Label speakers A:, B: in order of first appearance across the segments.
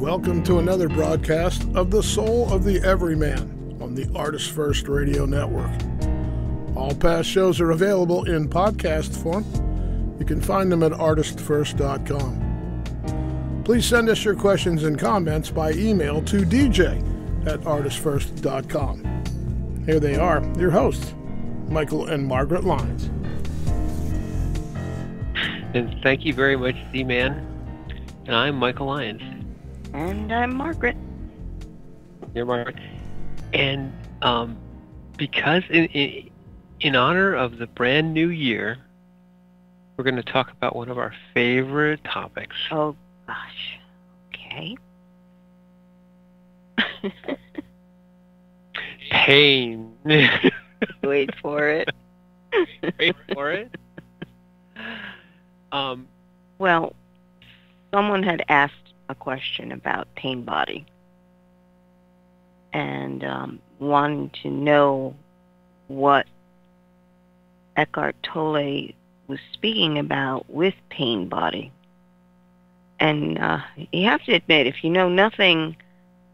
A: Welcome to another broadcast of The Soul of the Everyman on the Artist First Radio Network. All past shows are available in podcast form. You can find them at artistfirst.com. Please send us your questions and comments by email to dj@artistfirst.com. Here they are, your hosts, Michael and Margaret Lyons.
B: And thank you very much, Z-Man. And I'm Michael Lyons.
C: And I'm Margaret.
B: You're Margaret. And because in honor of the brand new year, we're going to talk about one of our favorite topics.
C: Oh, gosh. Okay.
B: Pain.
C: Wait for it.
B: Wait for it.
C: Well, someone had asked a question about pain body and wanting to know what Eckhart Tolle was speaking about with pain body. And you have to admit, if you know nothing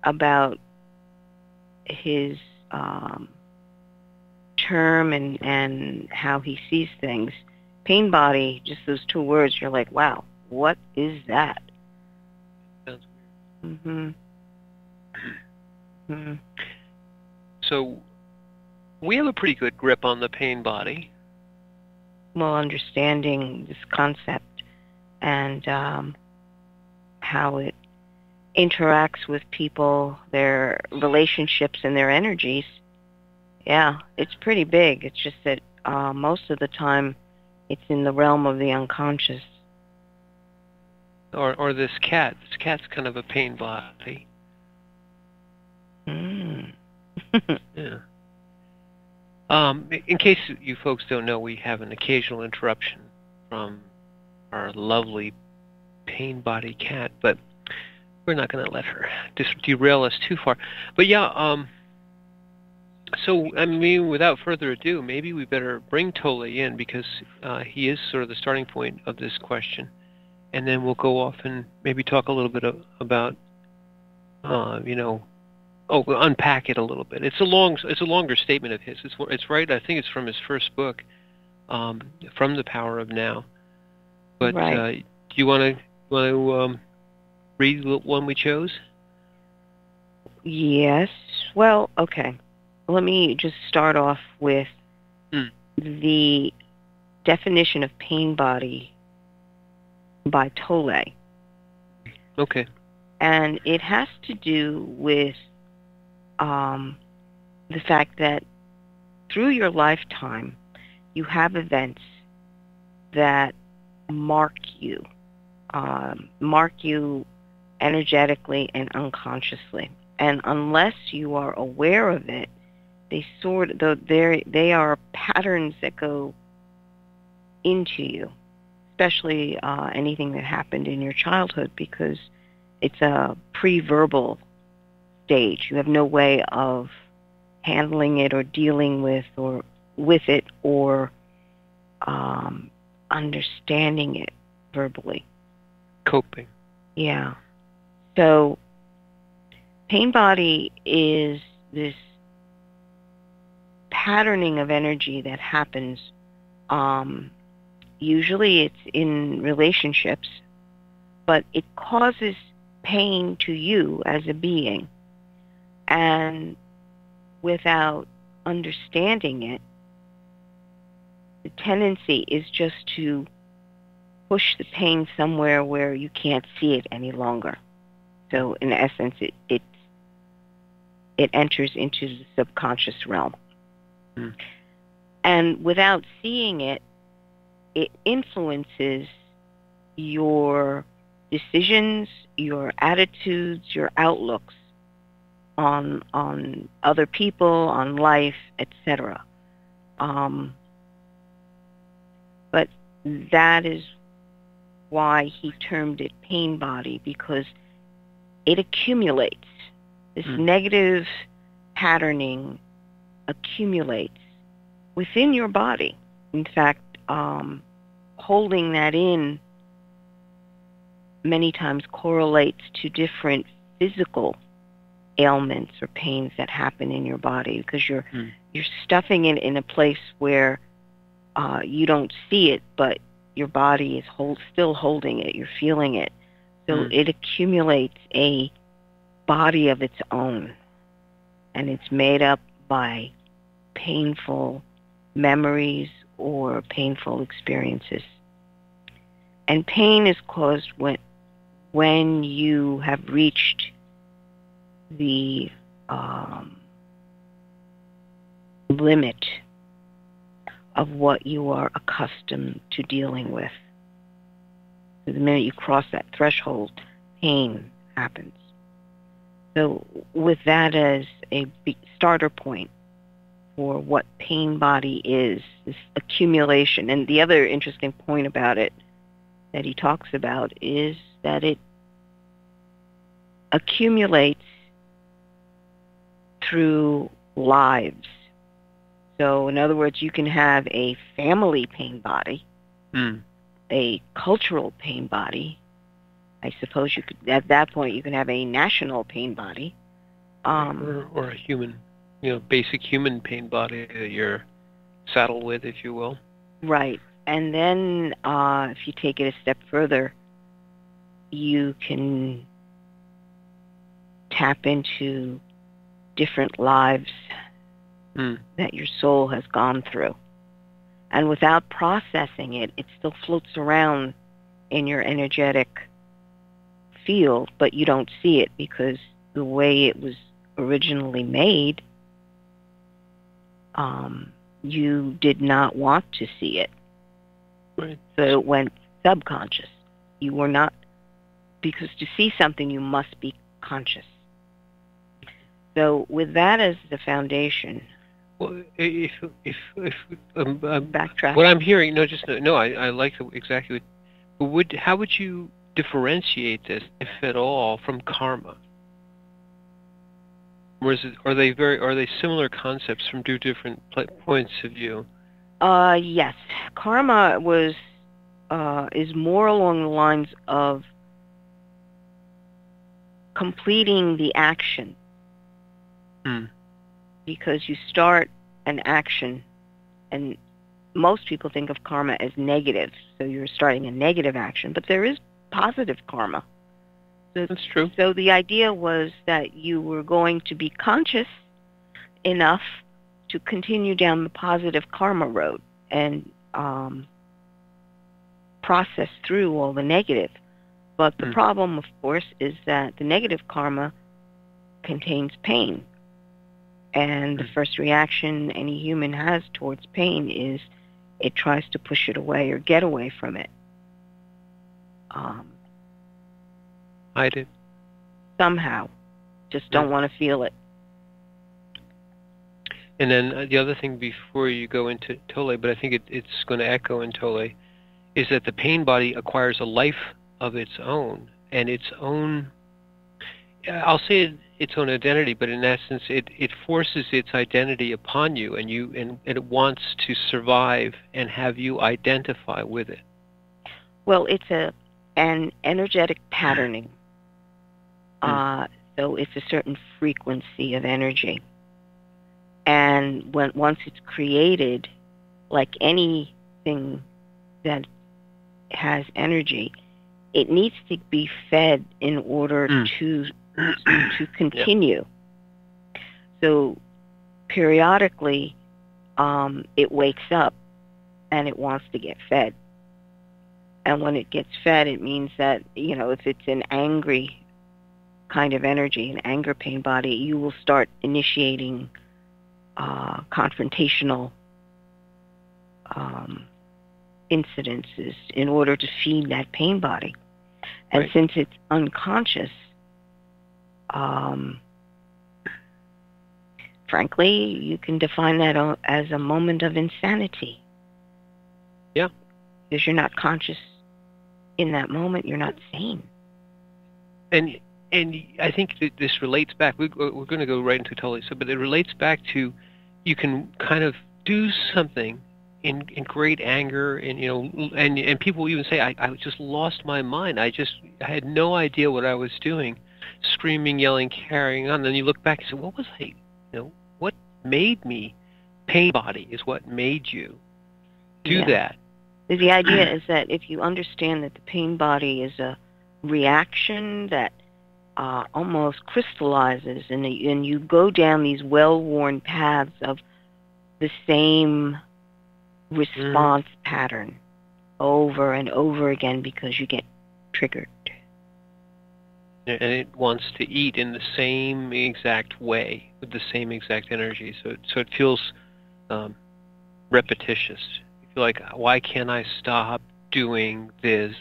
C: about his term and how he sees things, pain body, just those two words, you're like, wow, what is that?
B: Sounds weird.
C: Mm-hmm. Mm-hmm.
B: So we have a pretty good grip on the pain body.
C: Well, understanding this concept and how it interacts with people, their relationships and their energies, yeah, it's pretty big. It's just that most of the time it's in the realm of the unconscious.
B: Or this cat. This cat's kind of a pain body.
C: Mm.
B: Yeah. In case you folks don't know, we have an occasional interruption from our lovely pain body cat, but we're not going to let her derail us too far. But yeah, so I mean, without further ado, maybe we better bring Tolle in because he is sort of the starting point of this question, and then we'll go off and maybe talk a little bit about, we'll unpack it a little bit. It's a longer statement of his. It's right. I think it's from his first book, From the Power of Now. But
C: right.
B: Do you want to read the one we chose?
C: Yes. Well, okay. Let me just start off with the definition of pain body by Tolle.
B: Okay.
C: And it has to do with the fact that through your lifetime, you have events that mark you energetically and unconsciously. And unless you are aware of it, they are patterns that go into you, especially anything that happened in your childhood, because it's a pre-verbal stage. You have no way of handling it or dealing with it or understanding it verbally.
B: Coping.
C: Yeah. So pain body is this patterning of energy that happens. Usually it's in relationships, but it causes pain to you as a being. And without understanding it, the tendency is just to push the pain somewhere where you can't see it any longer. So in essence, it enters into the subconscious realm. Mm. And without seeing it, it influences your decisions, your attitudes, your outlooks on other people, on life, etc. But that is why he termed it pain body, because it accumulates. This negative patterning accumulates within your body. In fact, holding that in many times correlates to different physical ailments or pains that happen in your body, because you're stuffing it in a place where you don't see it, but your body is still holding it. You're feeling it. So it accumulates a body of its own, and it's made up by painful memories or painful experiences. And pain is caused when you have reached the limit of what you are accustomed to dealing with. So the minute you cross that threshold, pain happens. So with that as a starter point for what pain body is, this accumulation. And the other interesting point about it that he talks about is that it accumulates through lives. So in other words, you can have a family pain body, a cultural pain body. I suppose you could, at that point, you can have a national pain body.
B: Or a human, basic human pain body that you're saddled with, if you will.
C: Right. And then if you take it a step further, you can tap into different lives that your soul has gone through. And without processing it, it still floats around in your energetic field, but you don't see it because the way it was originally made, you did not want to see it.
B: Right.
C: So it went subconscious. You were not, because to see something, you must be conscious. So with that as the foundation.
B: Well, if
C: backtrack.
B: What I'm hearing, I like exactly. How would you differentiate this, if at all, from karma? Or are they similar concepts from two different points of view?
C: Yes, karma is more along the lines of completing the action. Because you start an action, and most people think of karma as negative, so you're starting a negative action, but there is positive karma. So,
B: that's true.
C: So the idea was that you were going to be conscious enough to continue down the positive karma road and process through all the negative. But the problem, of course, is that the negative karma contains pain. And the first reaction any human has towards pain is it tries to push it away or get away from it.
B: I do.
C: Somehow. Just don't want to feel it.
B: And then the other thing before you go into Tole, but I think it's going to echo in Tole, is that the pain body acquires a life of its own and its own, I'll say its own identity, but in essence it forces its identity upon you, and it wants to survive and have you identify with it.
C: Well, it's an energetic patterning. So it's a certain frequency of energy. And once it's created, like anything that has energy, it needs to be fed in order to continue. Yeah. So periodically, it wakes up and it wants to get fed. And when it gets fed, it means that, if it's an angry kind of energy, an anger pain body, you will start initiating confrontational incidences in order to feed that pain body. And
B: right.
C: Since it's unconscious, frankly, you can define that as a moment of insanity.
B: Yeah.
C: Because you're not conscious in that moment, you're not sane.
B: And I think that this relates back. We're going to go right into Tully, but it relates back to you can kind of do something in great anger, and people even say, I just lost my mind. I had no idea what I was doing. screaming, yelling, carrying on. Then you look back and say, what was I, what made me? Pain body is what made you do that.
C: The idea is that if you understand that the pain body is a reaction that almost crystallizes, and you go down these well-worn paths of the same response pattern over and over again because you get triggered.
B: And it wants to eat in the same exact way, with the same exact energy. So it feels repetitious. You feel like, why can't I stop doing this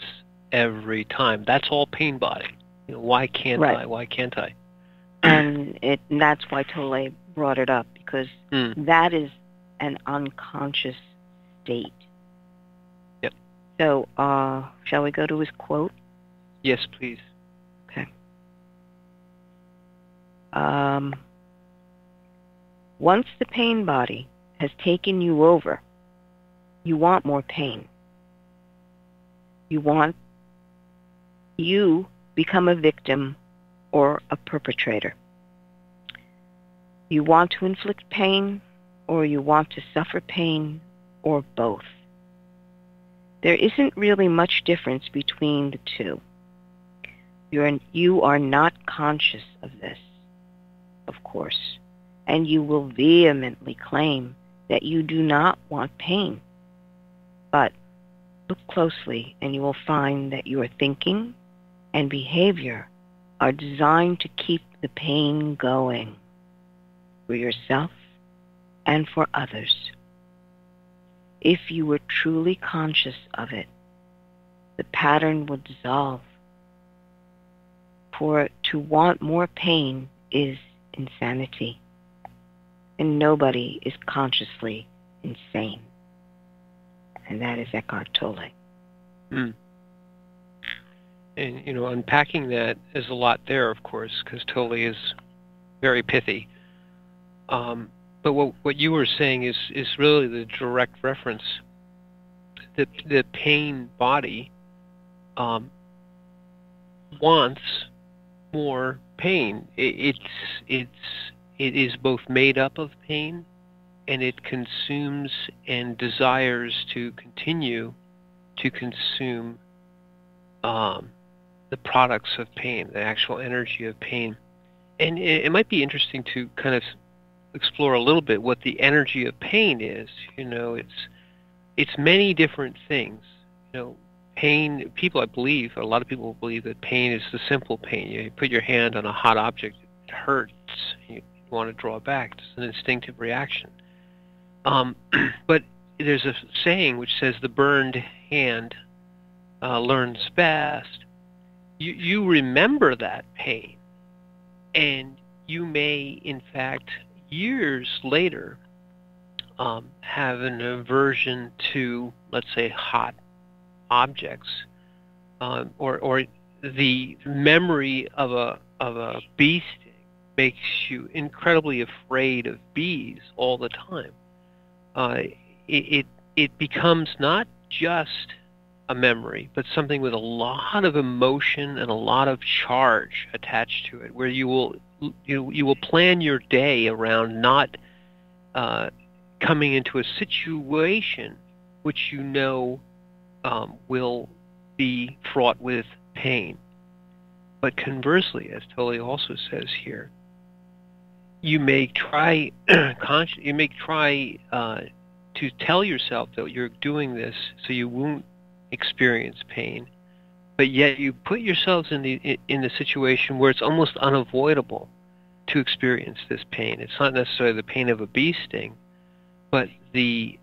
B: every time? That's all pain body. Why can't I? Why can't I?
C: And that's why Tolle brought it up, because that is an unconscious state.
B: Yep.
C: So, shall we go to his quote?
B: Yes, please.
C: Okay. Once the pain body has taken you over, you want more pain. You become a victim or a perpetrator. You want to inflict pain, or you want to suffer pain, or both. There isn't really much difference between the two. You are not conscious of this, of course, and you will vehemently claim that you do not want pain. But look closely and you will find that your thinking and behavior are designed to keep the pain going for yourself and for others. If you were truly conscious of it, the pattern would dissolve. For to want more pain is insanity, and nobody is consciously insane. And that is Eckhart Tolle.
B: And, unpacking that is a lot there, of course, because Tolle is very pithy. But what you were saying is really the direct reference. The pain body wants more pain. It is both made up of pain, and it consumes and desires to continue to consume the products of pain, the actual energy of pain. And it might be interesting to kind of explore a little bit what the energy of pain is. It's many different things. Pain, a lot of people believe that pain is the simple pain. You put your hand on a hot object, it hurts, you want to draw back. It's an instinctive reaction. But there's a saying which says the burned hand learns best. You remember that pain, and you may, in fact, years later, have an aversion to, let's say, hot objects, or the memory of a bee sting makes you incredibly afraid of bees all the time. It becomes not just a memory, but something with a lot of emotion and a lot of charge attached to it, where you will plan your day around not coming into a situation which will be fraught with pain. But conversely, as Tolle also says here, you may try to tell yourself that you're doing this so you won't experience pain, but yet you put yourselves in the situation where it's almost unavoidable to experience this pain. It's not necessarily the pain of a bee sting, but the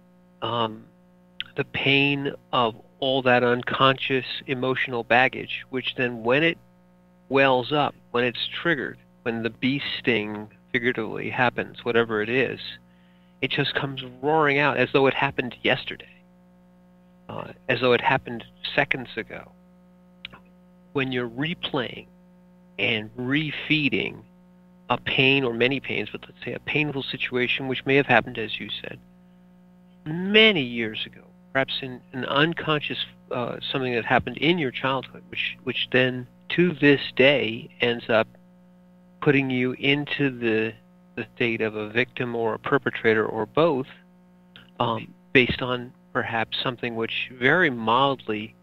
B: pain of all that unconscious emotional baggage, which then, when it wells up, when it's triggered, when the bee sting figuratively happens, whatever it is, it just comes roaring out as though it happened yesterday, as though it happened seconds ago. When you're replaying and refeeding a pain, or many pains, but let's say a painful situation which may have happened, as you said, many years ago, perhaps in an unconscious something that happened in your childhood, which then to this day ends up putting you into the state of a victim or a perpetrator or both, based on perhaps something which very mildly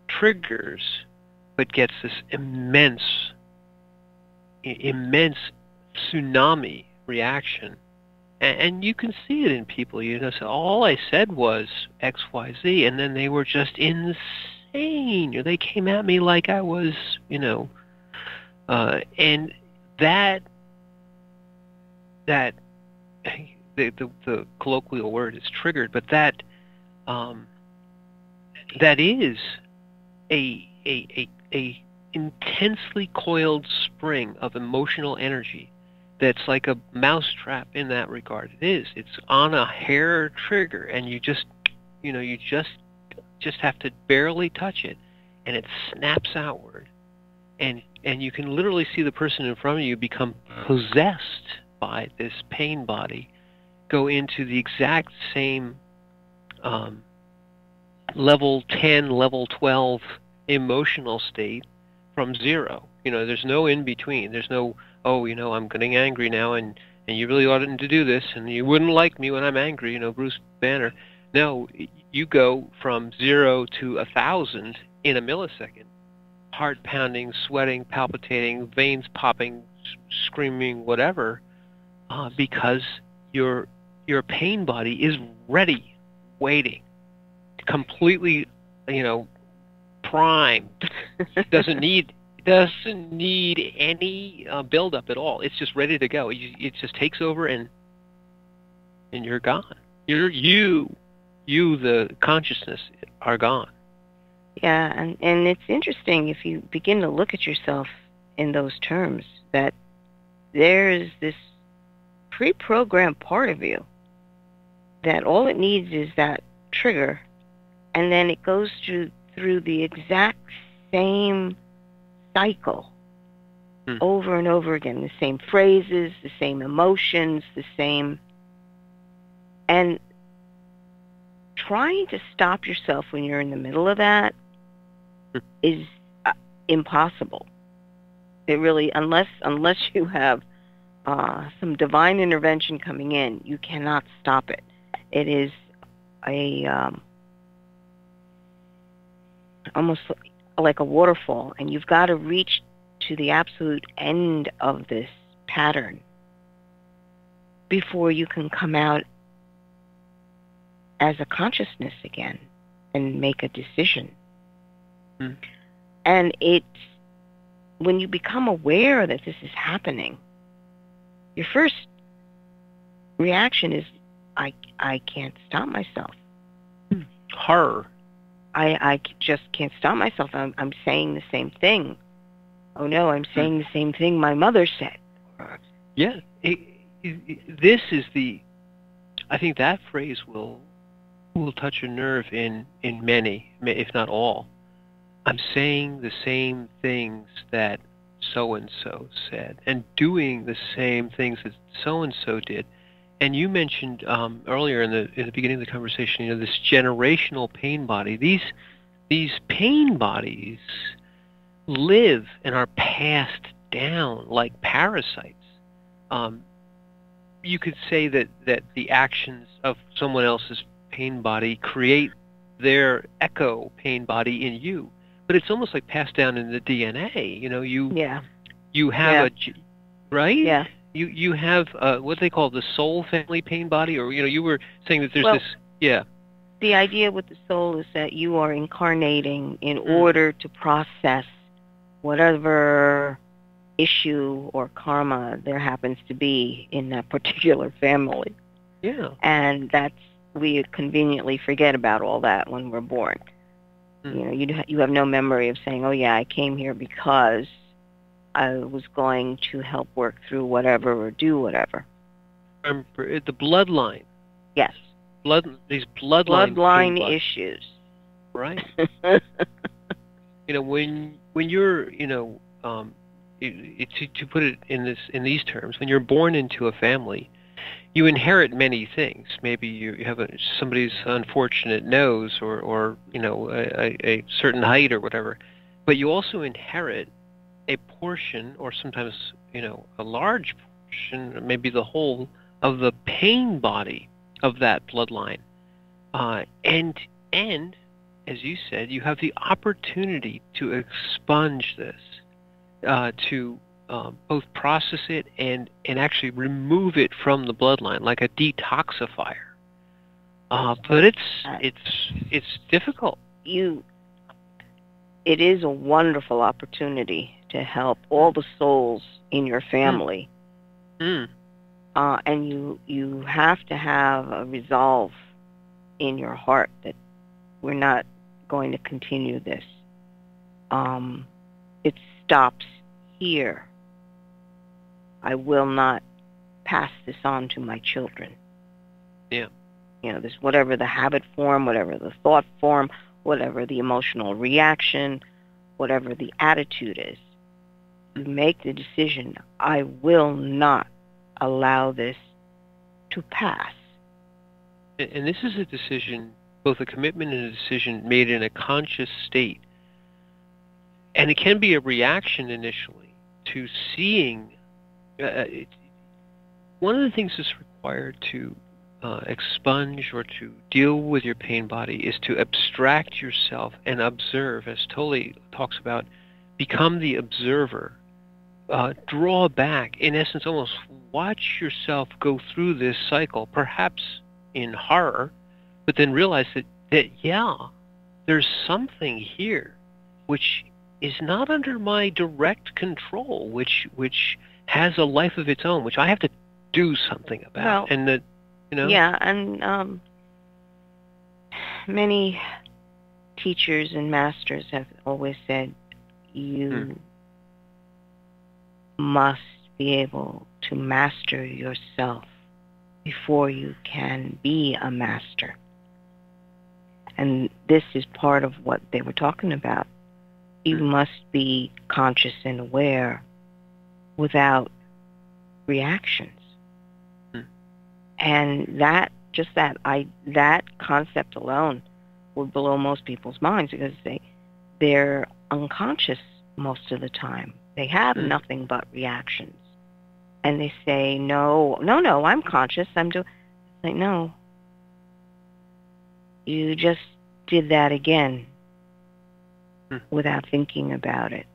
B: triggers, but gets this immense tsunami reaction. And you can see it in people. So all I said was X, Y, Z, and then they were just insane. They came at me like I was, and that the colloquial word is triggered, but that is a intensely coiled spring of emotional energy that's like a mousetrap in that regard. It is. It's on a hair trigger, and you just have to barely touch it, and it snaps outward, and you can literally see the person in front of you become possessed by this pain body, go into the exact same level 10, level 12 emotional state from zero. There's no in between. There's no, I'm getting angry now, and you really oughtn't to do this, and you wouldn't like me when I'm angry, Bruce Banner. No, you go from 0 to 1,000 in a millisecond. Heart pounding, sweating, palpitating, veins popping, screaming, whatever, because your pain body is ready, waiting, completely, primed. Doesn't need any build-up at all. It's just ready to go. It just takes over, and you're gone. You, the consciousness, are gone.
C: Yeah, and it's interesting if you begin to look at yourself in those terms, that there's this pre-programmed part of you that all it needs is that trigger, and then it goes through the exact same cycle over and over again, the same phrases, the same emotions, the same, and trying to stop yourself when you're in the middle of that is impossible. It really, unless you have some divine intervention coming in, you cannot stop it. It is almost like a waterfall, and you've got to reach to the absolute end of this pattern before you can come out as a consciousness again and make a decision. And it's when you become aware that this is happening, your first reaction is, I can't stop myself.
B: Horror.
C: I just can't stop myself. I'm saying the same thing. Oh no, I'm saying the same thing my mother said.
B: Yeah. This is I think that phrase will touch a nerve in many, if not all. I'm saying the same things that so-and-so said, and doing the same things that so-and-so did. And you mentioned earlier in the beginning of the conversation, this generational pain body. These pain bodies live and are passed down like parasites. You could say that the actions of someone else's pain body create their echo pain body in you, but it's almost like passed down in the DNA. You have right?
C: Yeah.
B: You have what they call the soul family pain body, or you were saying that there's this. Yeah.
C: The idea with the soul is that you are incarnating in order to process whatever issue or karma there happens to be in that particular family.
B: Yeah.
C: And we conveniently forget about all that when we're born. You have no memory of saying, oh yeah, I came here because I was going to help work through whatever or do whatever.
B: Remember, the bloodline.
C: Yes.
B: These bloodline
C: issues.
B: Right. When you're, to put it in these terms, when you're born into a family, you inherit many things. Maybe you have somebody's unfortunate nose, or a certain height or whatever. but you also inherit a portion, or sometimes, a large portion, or maybe the whole of the pain body of that bloodline. And as you said, you have the opportunity to expunge this, to both process it and actually remove it from the bloodline, like a detoxifier. But it's difficult.
C: It is a wonderful opportunity to help all the souls in your family. And you have to have a resolve in your heart that we're not going to continue this. It stops here. I will not pass this on to my children.
B: Yeah.
C: This, whatever the habit form, whatever the thought form, whatever the emotional reaction, whatever the attitude is, you make the decision, I will not allow this to pass.
B: And this is a decision, both a commitment and a decision made in a conscious state. And it can be a reaction initially to seeing. One of the things that's required to expunge or to deal with your pain body is to abstract yourself and observe, as Tolle talks about, become the observer. Draw back, in essence, almost watch yourself go through this cycle, perhaps in horror, but then realize that there's something here which is not under my direct control, which has a life of its own, which I have to do something about.
C: Well,
B: and that,
C: Yeah, and many teachers and masters have always said you must be able to master yourself before you can be a master. And this is part of what they were talking about. You must be conscious and aware without reactions. And that concept alone would blow most people's minds, because they're unconscious most of the time. They have nothing but reactions. And they say, no, I'm conscious. I'm doing... Like, no. You just did that again without thinking about it.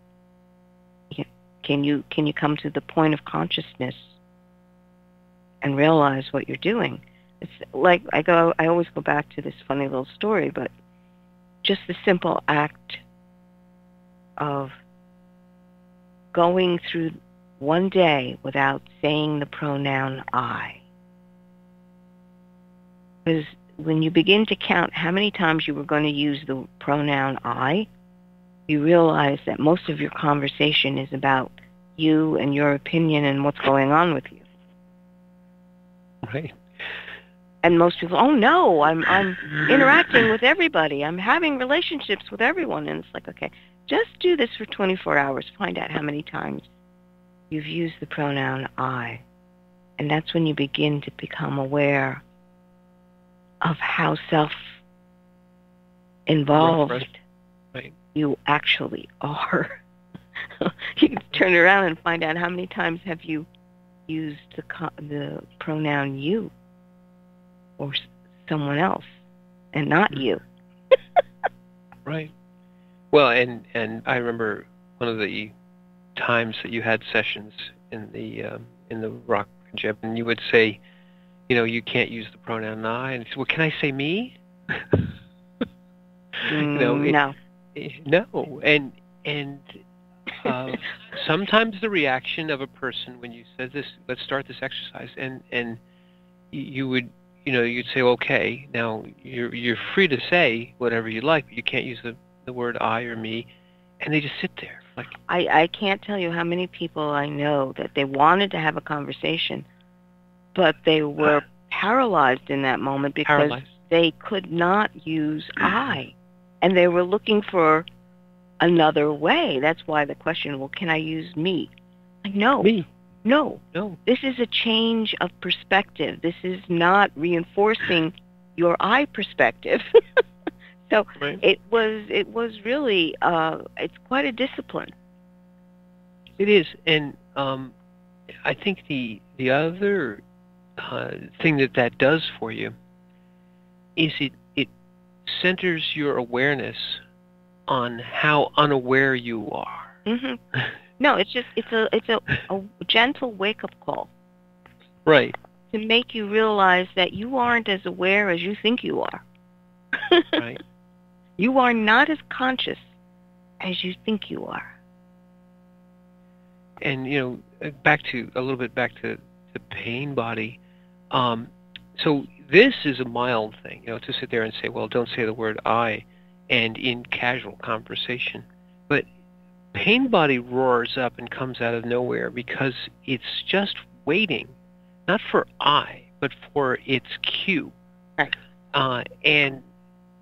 C: Can you come to the point of consciousness and realize what you're doing? It's like I always go back to this funny little story, but just the simple act of going through one day without saying the pronoun I. Because when you begin to count how many times you were going to use the pronoun I, you realize that most of your conversation is about you and your opinion and what's going on with you.
B: Right.
C: And most people, oh no, I'm interacting with everybody. I'm having relationships with everyone. And it's like, okay, just do this for 24 hours. Find out how many times you've used the pronoun I. And that's when you begin to become aware of how self-involved you actually are. You can turn around and find out how many times have you used the pronoun you or someone else and not you.
B: Right. Well, and I remember one of the times that you had sessions in the rock jib, and you would say, you can't use the pronoun I, and I said, well, can I say me?
C: No.
B: No, and sometimes the reaction of a person when you said this, let's start this exercise, and you would, you'd say, okay, now you're free to say whatever you like, but you can't use the word I or me, and they just sit there like.
C: I can't tell you how many people I know that they wanted to have a conversation, but they were paralyzed in that moment because they could not use I, and they were looking for another way. That's why the question, well, can I use me? Like, no.
B: Me.
C: No.
B: No.
C: This is a change of perspective. This is not reinforcing your I perspective. So
B: Right.
C: it was really it's quite a discipline.
B: It is, and I think the other thing that does for you is it centers your awareness on how unaware you are.
C: Hmm. No, it's a gentle wake up call
B: Right.
C: to make you realize that you aren't as aware as you think you are.
B: Right.
C: You are not as conscious as you think you are.
B: And back to pain body. So this is a mild thing, to sit there and say, well, don't say the word I, and in casual conversation. But pain body roars up and comes out of nowhere because it's just waiting, not for I, but for its cue.
C: Right.
B: And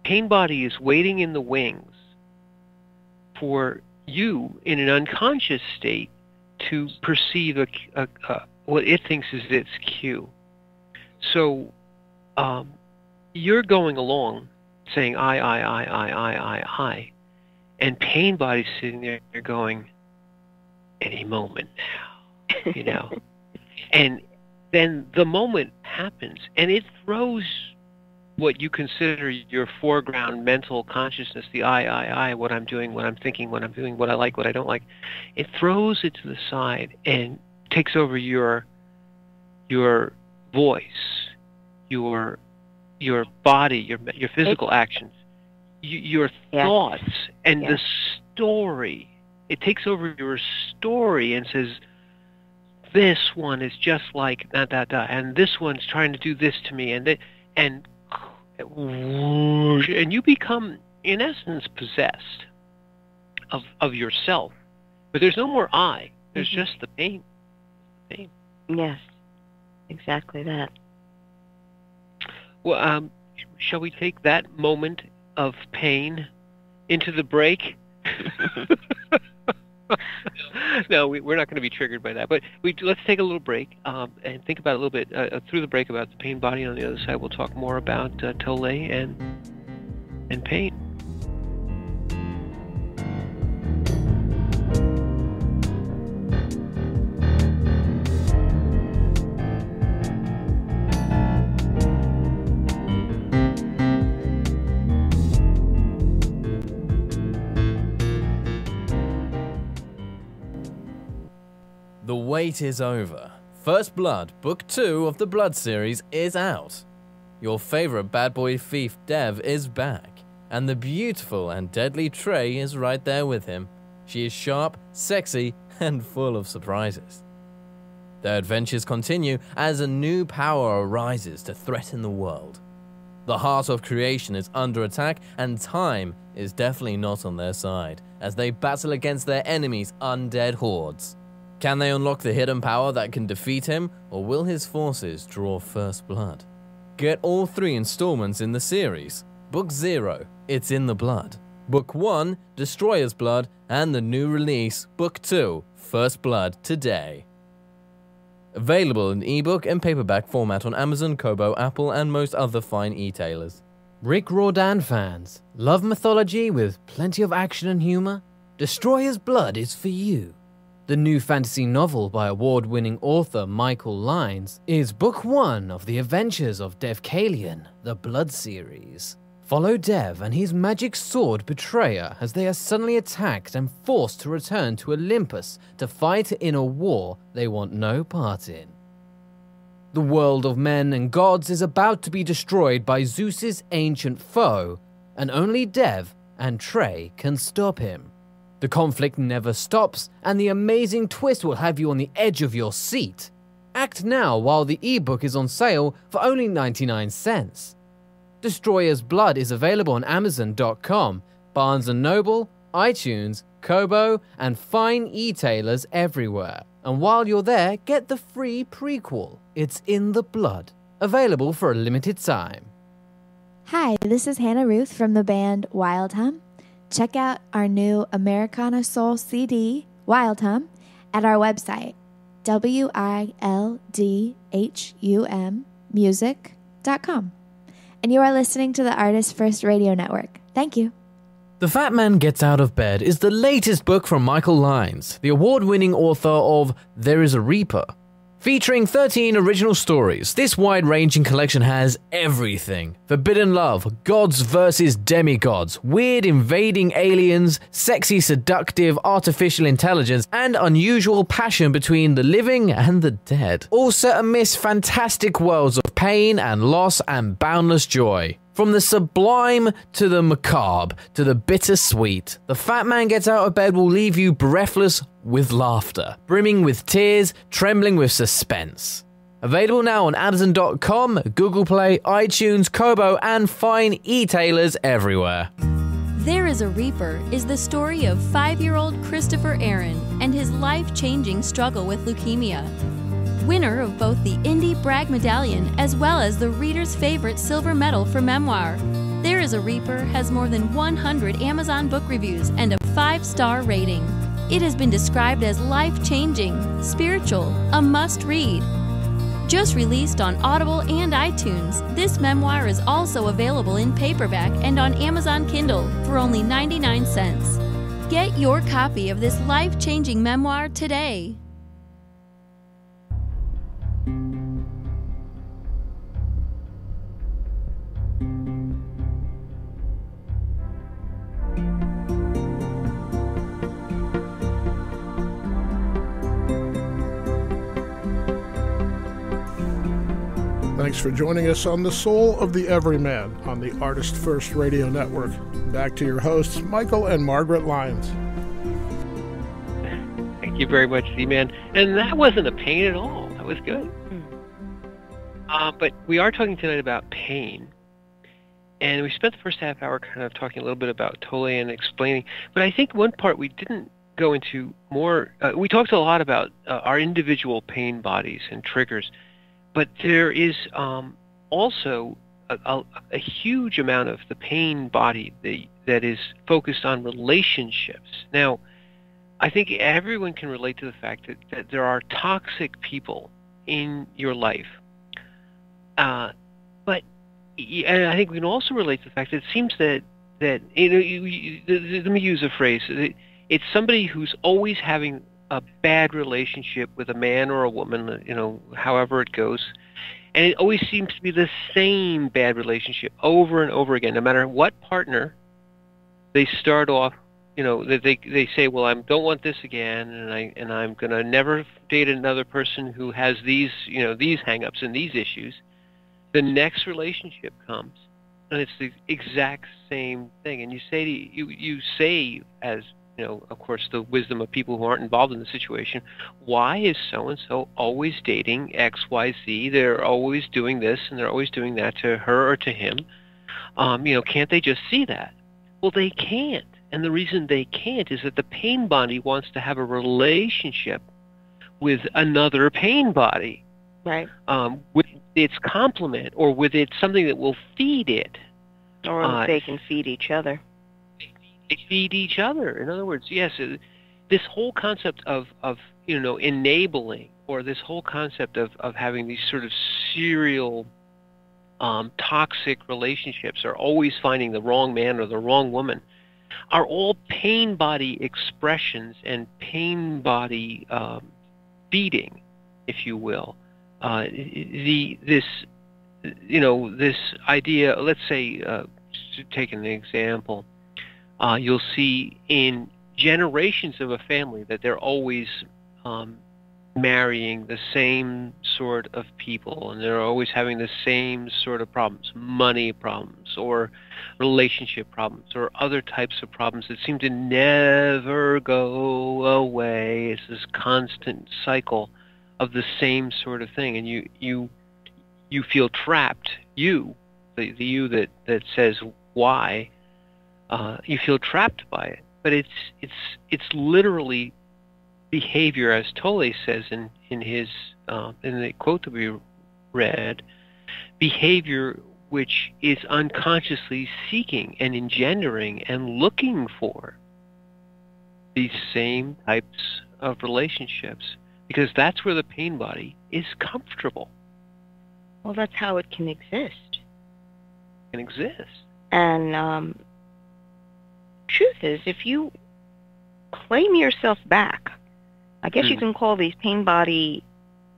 B: pain body is waiting in the wings for you in an unconscious state to perceive what it thinks is its cue. So you're going along saying I, and pain body's sitting there going, any moment now, And then the moment happens, and it throws what you consider your foreground mental consciousness, the I, what I'm doing, what I'm thinking, what I'm doing, what I like, what I don't like, it throws it to the side and takes over your voice, your body, your physical actions, your thoughts, and the story. It takes over your story and says, this one is just like and this one's trying to do this to me, and you become, in essence, possessed of yourself. But there's no more I. There's just the pain.
C: Yes, exactly that.
B: Well, shall we take that moment of pain into the break? No, we're not going to be triggered by that. But let's take a little break and think about a little bit through the break about the pain body. On the other side, we'll talk more about Tole and pain.
D: The wait is over. First Blood, Book 2 of the Blood series is out. Your favorite bad boy thief Dev is back, and the beautiful and deadly Trey is right there with him. She is sharp, sexy, and full of surprises. Their adventures continue as a new power arises to threaten the world. The heart of creation is under attack, and time is definitely not on their side as they battle against their enemies' undead hordes. Can they unlock the hidden power that can defeat him, or will his forces draw first blood? Get all 3 installments in the series. Book 0, It's in the Blood. Book 1, Destroyer's Blood, and the new release, Book 2, First Blood, today. Available in ebook and paperback format on Amazon, Kobo, Apple, and most other fine e-tailers.
E: Rick Riordan fans, love mythology with plenty of action and humor? Destroyer's Blood is for you. The new fantasy novel by award-winning author Michael Lynes is Book 1 of the adventures of Dev Kalian, the Blood series. Follow Dev and his magic sword Betrayer as they are suddenly attacked and forced to return to Olympus to fight in a war they want no part in. The world of men and gods is about to be destroyed by Zeus's ancient foe, and only Dev and Trey can stop him. The conflict never stops, and the amazing twist will have you on the edge of your seat. Act now while the ebook is on sale for only 99 cents. Destroyer's Blood is available on Amazon.com, Barnes & Noble, iTunes, Kobo, and fine e-tailers everywhere. And while you're there, get the free prequel, It's in the Blood, available for a limited time.
F: Hi, this is Hannah Ruth from the band Wild Hum. Check out our new Americana Soul CD, Wild Hum, at our website, wildhummusic.com. And you are listening to the Artist First Radio Network. Thank you.
E: The Fat Man Gets Out of Bed is the latest book from Michael Lyons, the award-winning author of There is a Reaper. Featuring 13 original stories, this wide-ranging collection has everything. Forbidden love, gods versus demigods, weird invading aliens, sexy seductive artificial intelligence, and unusual passion between the living and the dead. All set amidst fantastic worlds of pain and loss and boundless joy. From the sublime to the macabre to the bittersweet, The Fat Man Gets Out of Bed will leave you breathless with laughter, brimming with tears, trembling with suspense. Available now on Amazon.com, Google Play, iTunes, Kobo, and fine e-tailers everywhere.
G: There is a Reaper is the story of 5-year-old Christopher Aaron and his life-changing struggle with leukemia. Winner of both the Indie Bragg Medallion as well as the reader's favorite silver medal for memoir, There is a Reaper has more than 100 Amazon book reviews and a 5-star rating. It has been described as life-changing, spiritual, a must-read. Just released on Audible and iTunes, this memoir is also available in paperback and on Amazon Kindle for only 99 cents. Get your copy of this life-changing memoir today.
A: Thanks for joining us on The Soul of the Everyman on the Artist First Radio Network. Back to your hosts, Michael and Margaret Lyons.
B: Thank you very much, Z-Man. And that wasn't a pain at all. That was good. But we are talking tonight about pain. And we spent the first half hour kind of talking a little bit about Tolle and explaining. But I think one part we didn't go into more, we talked a lot about our individual pain bodies and triggers. But there is also a huge amount of the pain body that is focused on relationships. Now, I think everyone can relate to the fact that there are toxic people in your life. But and I think we can also relate to the fact that it seems that let me use a phrase. It's somebody who's always having a bad relationship with a man or a woman, however it goes. And it always seems to be the same bad relationship over and over again. No matter what partner they start off, they say, well, I don't want this again, and I'm going to never date another person who has these hang-ups and these issues. The next relationship comes, and it's the exact same thing. And you say as of course, the wisdom of people who aren't involved in the situation. Why is so-and-so always dating XYZ? They're always doing this and they're always doing that to her or to him. Can't they just see that? Well, they can't. And the reason they can't is that the pain body wants to have a relationship with another pain body.
C: Right.
B: With its complement or with its something that will feed it.
C: Or they can feed each other.
B: They feed each other. In other words, yes, this whole concept of enabling, or this whole concept of having these sort of serial toxic relationships, or always finding the wrong man or the wrong woman, are all pain body expressions and pain body feeding, if you will. This idea. Let's say, to take an example. You'll see in generations of a family that they're always marrying the same sort of people, and they're always having the same sort of problems, money problems or relationship problems or other types of problems that seem to never go away. It's this constant cycle of the same sort of thing, and you feel trapped. The you that says why. You feel trapped by it, but it's literally behavior, as Tolle says in the quote that we read, behavior which is unconsciously seeking and engendering and looking for these same types of relationships, because that's where the pain body is comfortable.
C: Well, that's how it can exist.
B: Can exist.
C: And truth is, if you claim yourself back, I guess you can call these pain body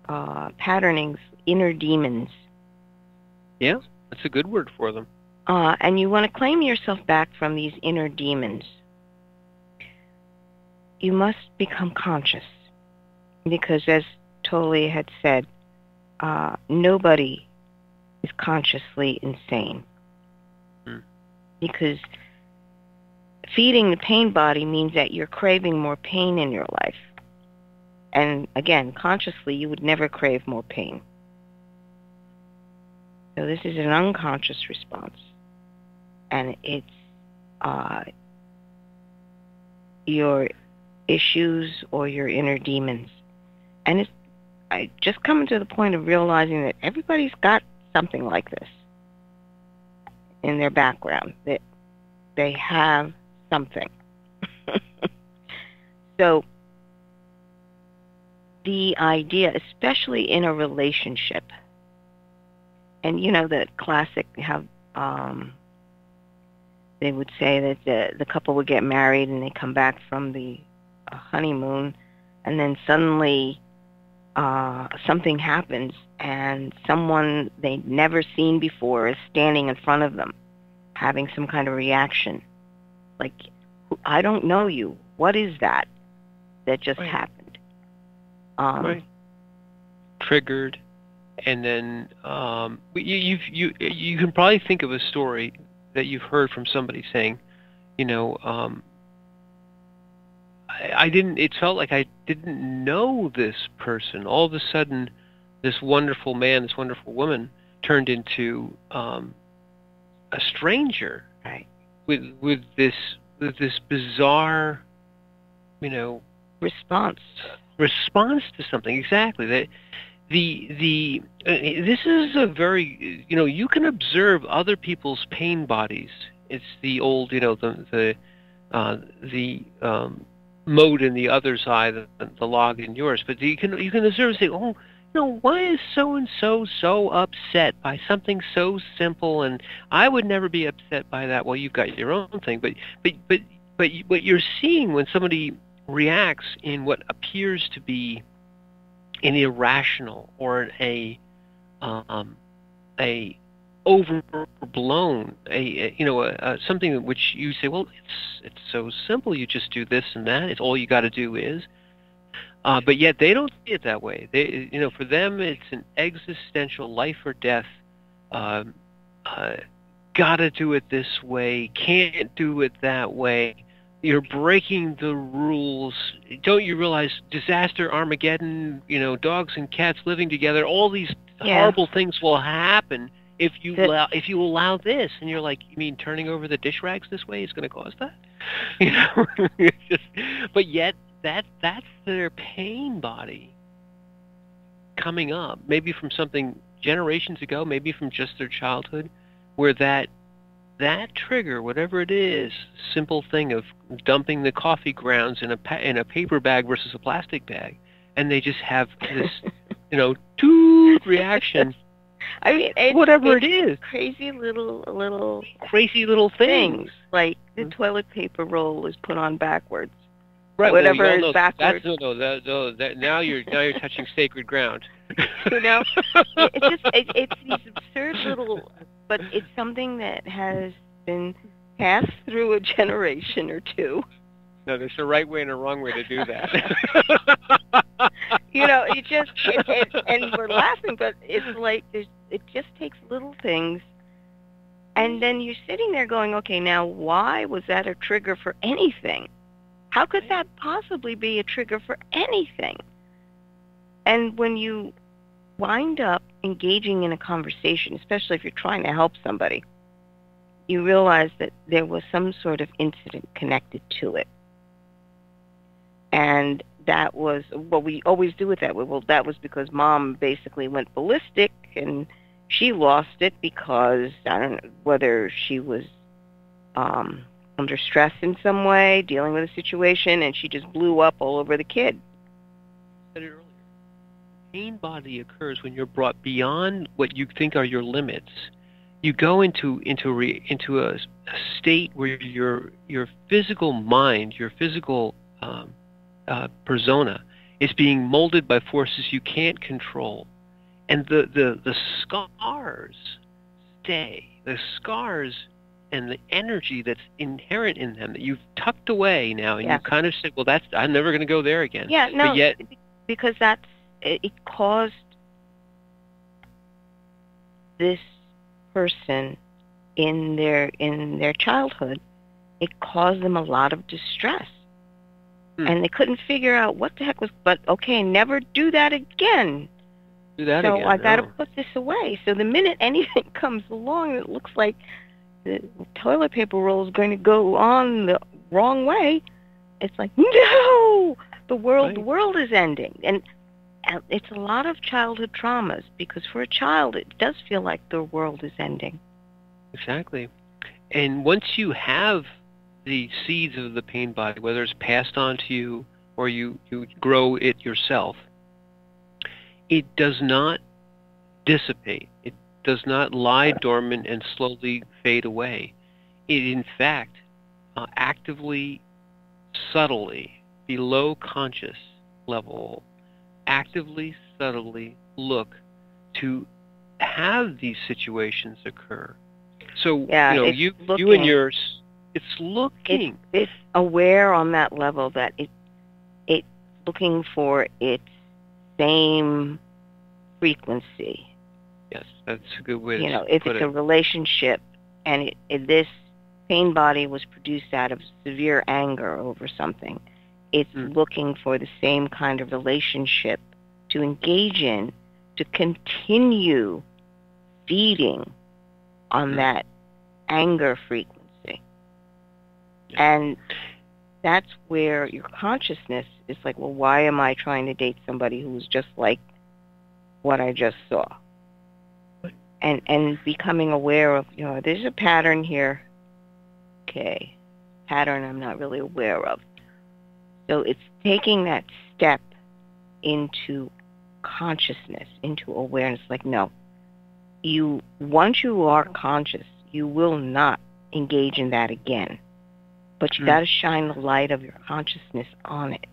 C: patternings inner demons.
B: Yeah, that's a good word for them.
C: And you want to claim yourself back from these inner demons. You must become conscious. Because as Tolle had said, nobody is consciously insane. Because feeding the pain body means that you're craving more pain in your life. And again, consciously, you would never crave more pain. So this is an unconscious response. And it's your issues or your inner demons. And I just come to the point of realizing that everybody's got something like this in their background, that they have something. So the idea, especially in a relationship, and you know the classic how they would say that the couple would get married and they come back from the honeymoon, and then suddenly something happens and someone they'd never seen before is standing in front of them having some kind of reaction. Like, I don't know you. What is that just happened?
B: Triggered. And then you can probably think of a story that you've heard from somebody saying, you know, it felt like I didn't know this person. All of a sudden, this wonderful man, this wonderful woman turned into a stranger,
C: right?
B: With this bizarre, you know, response to something. Exactly. That this is a very, you know, you can observe other people's pain bodies. It's the old, you know, the mote in the other's eye, the log in yours. But you can observe and say, oh, you know, why is so and so upset by something so simple? And I would never be upset by that. Well, you've got your own thing, but what you're seeing when somebody reacts in what appears to be an irrational or a overblown, something which you say, well, it's so simple. You just do this and that. It's all you got to do is. But yet they don't see it that way. They, you know, for them it's an existential life or death. Gotta do it this way. Can't do it that way. You're breaking the rules. Don't you realize disaster, Armageddon, you know, dogs and cats living together, all these horrible things will happen if you allow this. And you're like, you mean turning over the dish rags this way is going to cause that? You know, but yet that's their pain body coming up, maybe from something generations ago, maybe from just their childhood, where that trigger, whatever it is, simple thing of dumping the coffee grounds in a paper bag versus a plastic bag, and they just have this, you know, toot reaction.
C: I mean,
B: whatever it is,
C: crazy little
B: things.
C: Like the toilet paper roll is put on backwards.
B: Right.
C: Whatever is backwards.
B: Now you're touching sacred ground.
C: You know, it's these absurd little, but it's something that has been passed through a generation or two.
B: No, there's a right way and a wrong way to do that.
C: You know, and we're laughing, but it's like it just takes little things, and then you're sitting there going, okay, now why was that a trigger for anything? How could that possibly be a trigger for anything? And when you wind up engaging in a conversation, especially if you're trying to help somebody, you realize that there was some sort of incident connected to it. And that was what we always do with that. Well, that was because Mom basically went ballistic and she lost it because, I don't know, whether she was under stress in some way, dealing with a situation, and she just blew up all over the kid.
B: I said it earlier. Pain body occurs when you're brought beyond what you think are your limits. you go into a state where your physical mind, your physical persona, is being molded by forces you can't control, and the scars stay. The scars and the energy that's inherent in them that you've tucked away now, and you kind of said, "Well, I'm never going to go there again."
C: Yeah, no,
B: but yet,
C: because it caused this person in their childhood. It caused them a lot of distress, and they couldn't figure out what the heck was. But okay, never do that again. So I got to put this away. So the minute anything comes along that looks like the toilet paper roll is going to go on the wrong way, it's like, no, the world is ending. And it's a lot of childhood traumas, because for a child it does feel like the world is ending.
B: Exactly. And once you have the seeds of the pain body, whether it's passed on to you or you grow it yourself, it does not dissipate. It does not lie dormant and slowly fade away. It, in fact, actively, subtly, below conscious level, actively, subtly look to have these situations occur. So, you and yours, it's looking.
C: It's aware on that level that it's looking for its same frequency.
B: Yes, that's a good way to
C: if it's a relationship, and this pain body was produced out of severe anger over something, it's looking for the same kind of relationship to engage in, to continue feeding on that anger frequency. And that's where your consciousness is like, well, why am I trying to date somebody who's just like what I just saw? And becoming aware of, there's a pattern here. Okay, pattern I'm not really aware of. So it's taking that step into consciousness, into awareness. Like, no, once you are conscious, you will not engage in that again. But you got to shine the light of your consciousness on it,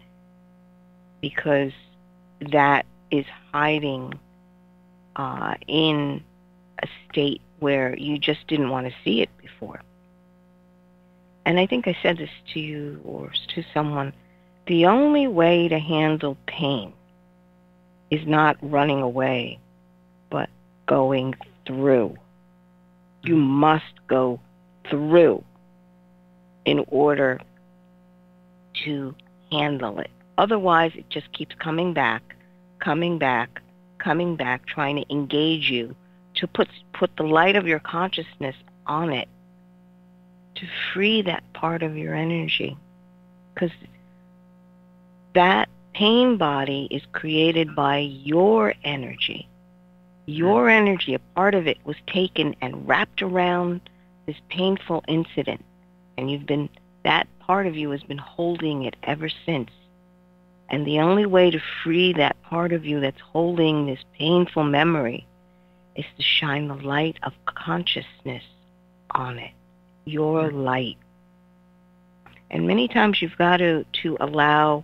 C: because that is hiding in a state where you just didn't want to see it before. And I think I said this to you or to someone. The only way to handle pain is not running away, but going through. You must go through in order to handle it. Otherwise, it just keeps coming back, trying to engage you, to put the light of your consciousness on it, to free that part of your energy. Because that pain body is created by your energy. Your energy, a part of it, was taken and wrapped around this painful incident. And that part of you has been holding it ever since. And the only way to free that part of you that's holding this painful memory is to shine the light of consciousness on it, your light. And many times you've got to allow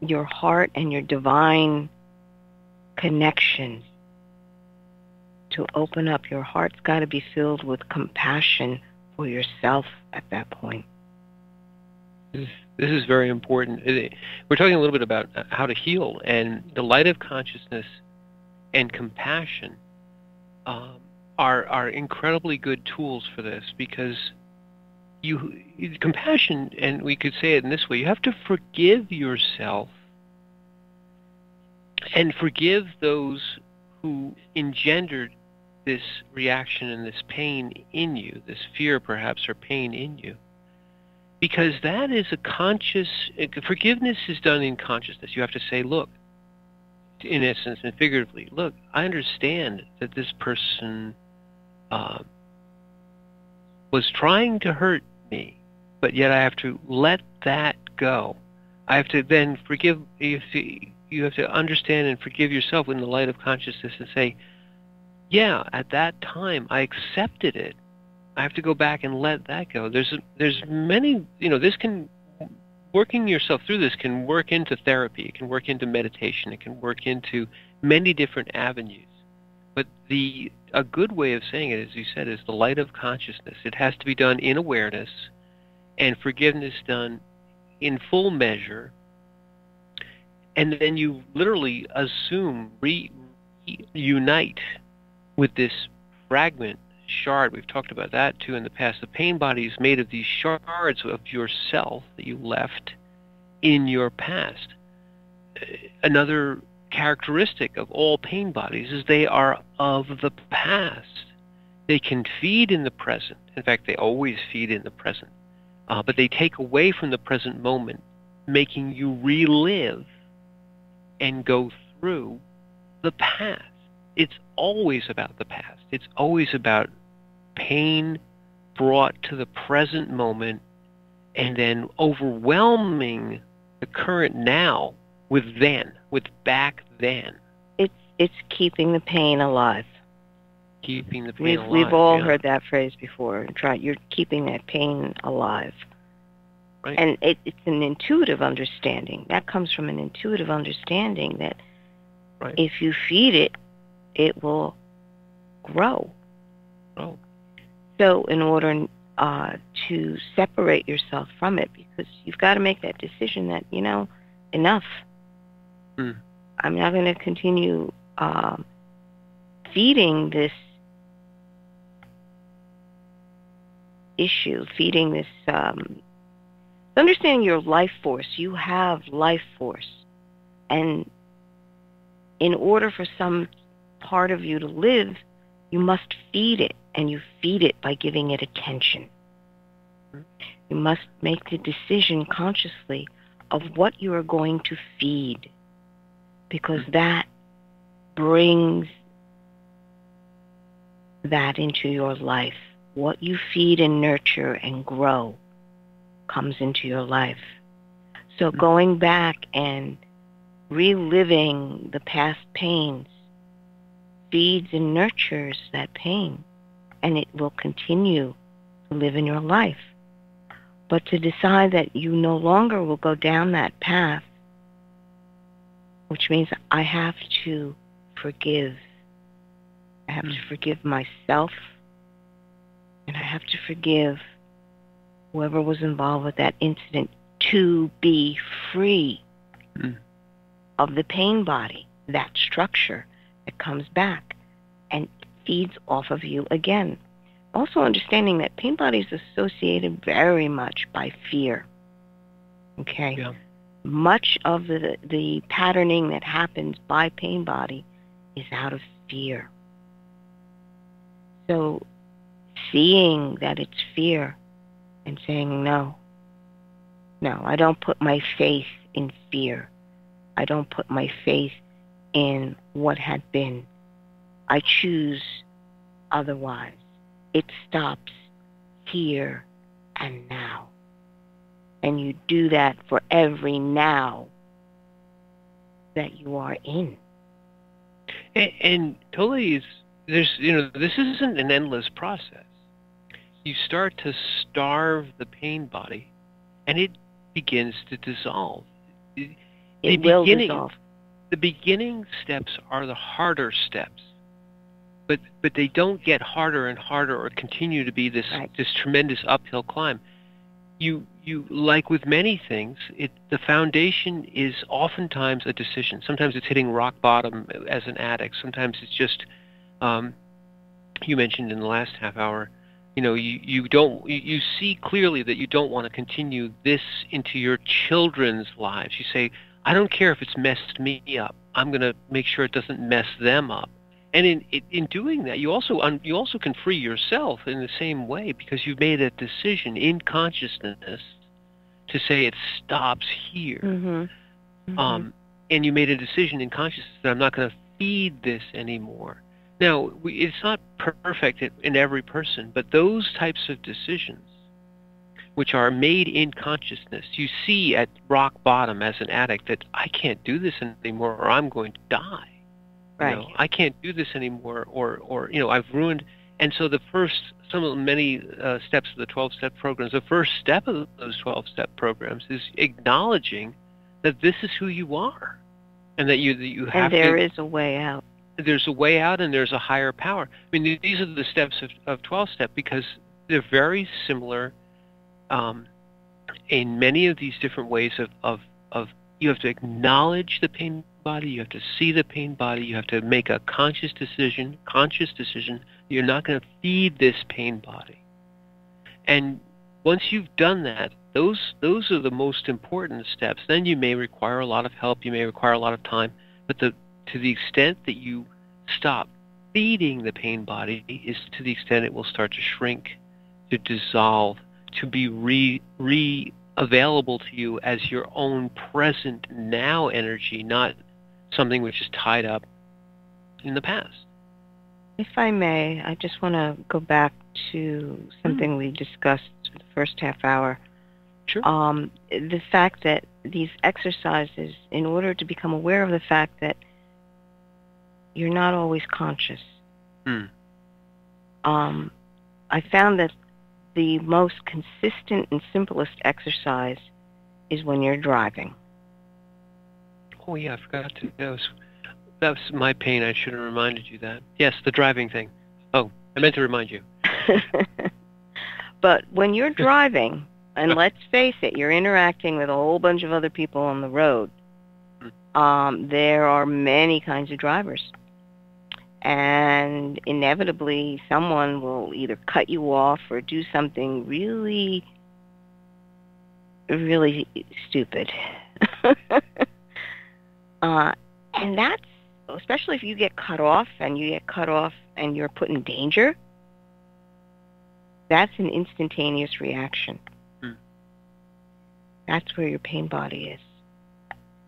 C: your heart and your divine connection to open up. Your heart's got to be filled with compassion for yourself at that point.
B: This is very important. We're talking a little bit about how to heal, and the light of consciousness and compassion are incredibly good tools for this, because compassion, and we could say it in this way, you have to forgive yourself and forgive those who engendered this reaction and this pain in you, this fear perhaps or pain in you. Because that is a conscious, forgiveness is done in consciousness. You have to say, look, in essence and figuratively, look, I understand that this person was trying to hurt me, but yet I have to let that go. I have to then forgive. You have to understand and forgive yourself in the light of consciousness and say, yeah, at that time I accepted it. I have to go back and let that go. There's many, this can, working yourself through this can work into therapy, it can work into meditation, it can work into many different avenues. But a good way of saying it, as you said, is the light of consciousness. It has to be done in awareness, and forgiveness done in full measure. And then you literally assume, reunite with this fragment, shard. We've talked about that too in the past. The pain body is made of these shards of yourself that you left in your past. Another characteristic of all pain bodies is they are of the past. They can feed in the present. In fact, they always feed in the present. But they take away from the present moment, making you relive and go through the past. It's always about the past. It's always about pain brought to the present moment and then overwhelming the current now with back then.
C: It's keeping the pain alive.
B: Keeping the pain alive.
C: We've all heard that phrase before. You're keeping that pain alive.
B: Right.
C: And it's an intuitive understanding. That comes from an intuitive understanding that
B: right.
C: If you feed it, it will grow.
B: Oh.
C: So in order to separate yourself from it, because you've got to make that decision that, enough. I'm not going to continue feeding this issue, feeding this, understanding your life force. You have life force. And in order for some part of you to live, you must feed it, and you feed it by giving it attention. You must make the decision consciously of what you are going to feed, because that brings that into your life. What you feed and nurture and grow comes into your life. So going back and reliving the past pains feeds and nurtures that pain, and it will continue to live in your life. But to decide that you no longer will go down that path, which means I have to forgive. I have to forgive myself, and I have to forgive whoever was involved with that incident to be free of the pain body, that structure that comes back and feeds off of you again. Also understanding that pain body is associated very much by fear. Okay?
B: Yeah.
C: Much of the patterning that happens by pain body is out of fear. So seeing that it's fear and saying, no, I don't put my faith in fear. I don't put my faith in what had been. I choose otherwise. It stops here and now. And you do that for every now that you are in.
B: And totally, this isn't an endless process. You start to starve the pain body, and it begins to dissolve.
C: It will dissolve.
B: The beginning steps are the harder steps, but they don't get harder and harder or continue to be this tremendous uphill climb. You like with many things, the foundation is oftentimes a decision. Sometimes it's hitting rock bottom as an addict. Sometimes it's just, you mentioned in the last half hour, you see clearly that you don't want to continue this into your children's lives. You say, I don't care if it's messed me up. I'm going to make sure it doesn't mess them up. And in doing that, you also can free yourself in the same way, because you've made a decision in consciousness to say it stops here. And you made a decision in consciousness that I'm not going to feed this anymore. Now, it's not perfect in every person, but those types of decisions, which are made in consciousness, you see at rock bottom as an addict that I can't do this anymore or I'm going to die.
C: Right.
B: You know, I can't do this anymore, or you know, I've ruined. And so some of the many steps of the 12-step programs, the first step of those 12-step programs is acknowledging that this is who you are, and that you have
C: And there is a way out.
B: There's a way out, and there's a higher power. I mean, these are the steps of 12-step because they're very similar in many of these different ways of you have to acknowledge the pain body, you have to see the pain body, you have to make a conscious decision you're not going to feed this pain body. And once you've done that, those are the most important steps. Then you may require a lot of help, you may require a lot of time, but to the extent that you stop feeding the pain body is to the extent it will start to shrink, to dissolve, to be available to you as your own present now energy, not something which is tied up in the past.
C: If I may, I just want to go back to something we discussed the first half hour.
B: Sure.
C: The fact that these exercises, in order to become aware of the fact that you're not always conscious, I found that the most consistent and simplest exercise is when you're driving.
B: Oh yeah, I forgot to. That was my pain. I should have reminded you that. Yes, the driving thing. Oh, I meant to remind you.
C: But when you're driving, and let's face it, you're interacting with a whole bunch of other people on the road. There are many kinds of drivers. And inevitably, someone will either cut you off or do something really, really stupid. And that's, especially if you get cut off and you're put in danger, that's an instantaneous reaction. That's where your pain body is.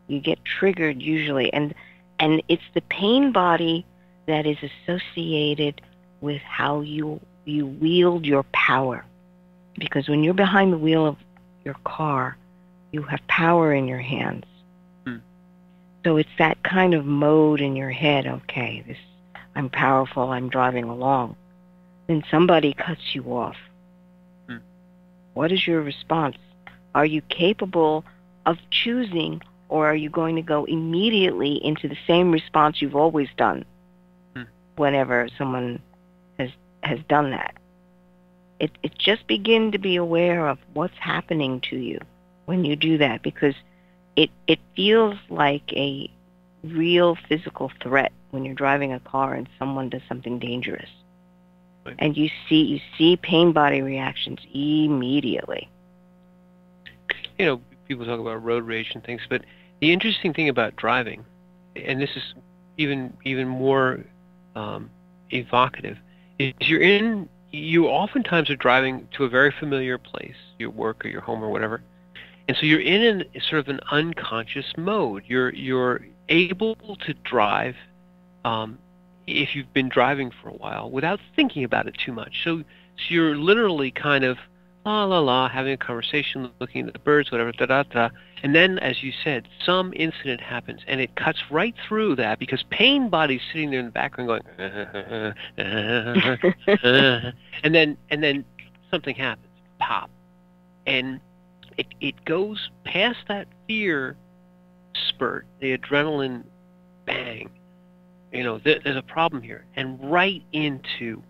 C: You get triggered usually, and it's the pain body that is associated with how you wield your power. Because when you're behind the wheel of your car, you have power in your hands. So it's that kind of mode in your head, okay, I'm powerful, I'm driving along. Then somebody cuts you off. What is your response? Are you capable of choosing, or are you going to go immediately into the same response you've always done whenever someone has done that? It just begin to be aware of what's happening to you when you do that, because it feels like a real physical threat when you're driving a car and someone does something dangerous.
B: Right.
C: And you see pain body reactions immediately.
B: You know, people talk about road rage and things, but the interesting thing about driving, and this is even more evocative, is you oftentimes are driving to a very familiar place, your work or your home or whatever, and so you're in sort of an unconscious mode. You're able to drive if you've been driving for a while without thinking about it too much. So you're literally kind of la having a conversation, looking at the birds, whatever, and then, as you said, some incident happens and it cuts right through that, because pain body's sitting there in the background going and then something happens, pop, and it goes past that fear spurt, the adrenaline bang, you know, there's a problem here, and right into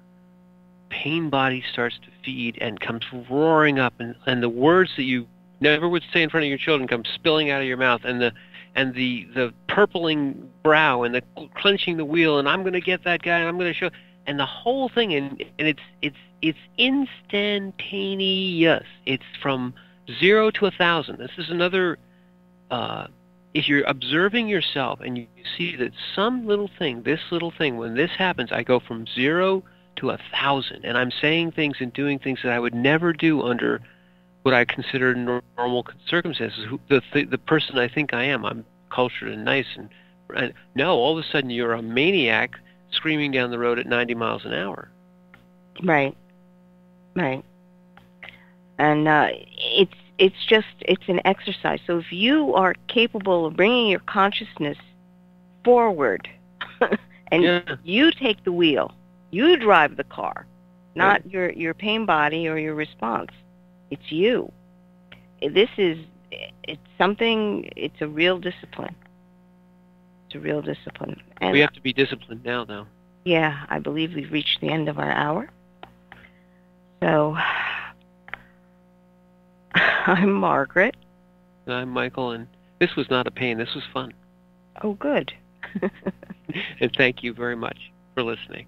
B: pain body starts to feed and comes roaring up, and the words that you never would say in front of your children come spilling out of your mouth, and the purpling brow and the clenching the wheel, and I'm going to get that guy, and I'm going to show, and the whole thing, and it's instantaneous. It's from 0 to 1,000. This is another. If you're observing yourself and you see that some little thing, this little thing, when this happens, I go from 0 to 1,000, and I'm saying things and doing things that I would never do under what I consider normal circumstances. The person I think I am, I'm cultured and nice, and no, all of a sudden you're a maniac screaming down the road at 90 miles an hour.
C: Right. And it's an exercise. So if you are capable of bringing your consciousness forward And you take the wheel. You drive the car, not your pain body or your response. It's you. It's a real discipline. It's a real discipline. And
B: we have to be disciplined now, though.
C: Yeah, I believe we've reached the end of our hour. So, I'm Margaret.
B: And I'm Michael, and this was not a pain. This was fun.
C: Oh, good.
B: And thank you very much for listening.